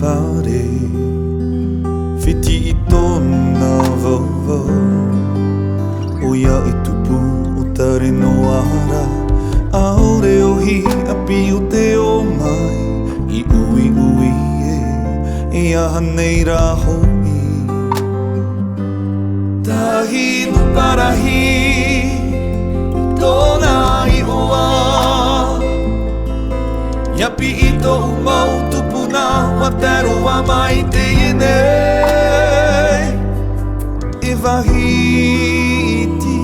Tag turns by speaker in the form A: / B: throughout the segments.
A: whare Whiti I tōna wauwau O ia I tupu o tare no ara Aore ohi api o te o mai I ui ui e aha nei rā hoi Tahi no parahi Tōna I oa Yapi I tō mau tupuna Wa taro wa mai te ienei E wahiti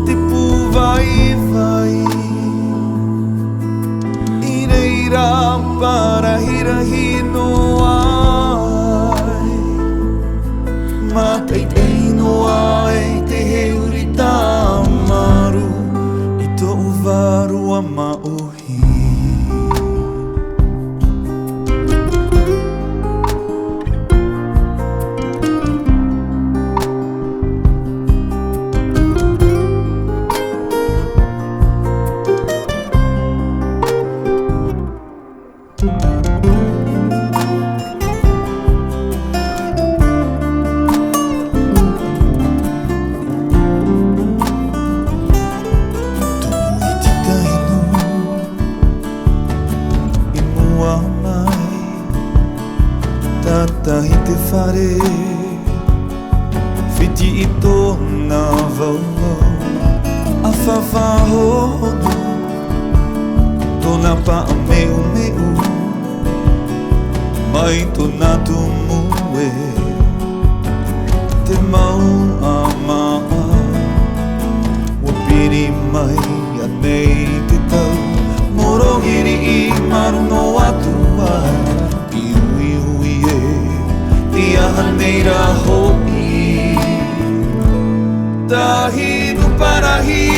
A: te pūwai vai I reira parahirahi no ai Matai tei no ai te he uri tā maru I tō waru a maohi Tahi te whare Whiti I tōna wauwau A whawhahono Tōna paa meu meu Mai tōna tumue Te mau a maa Wapiri mai a nei te tau Morohiri I maru no atu ai Aha nei rā hoi Tahi no parahi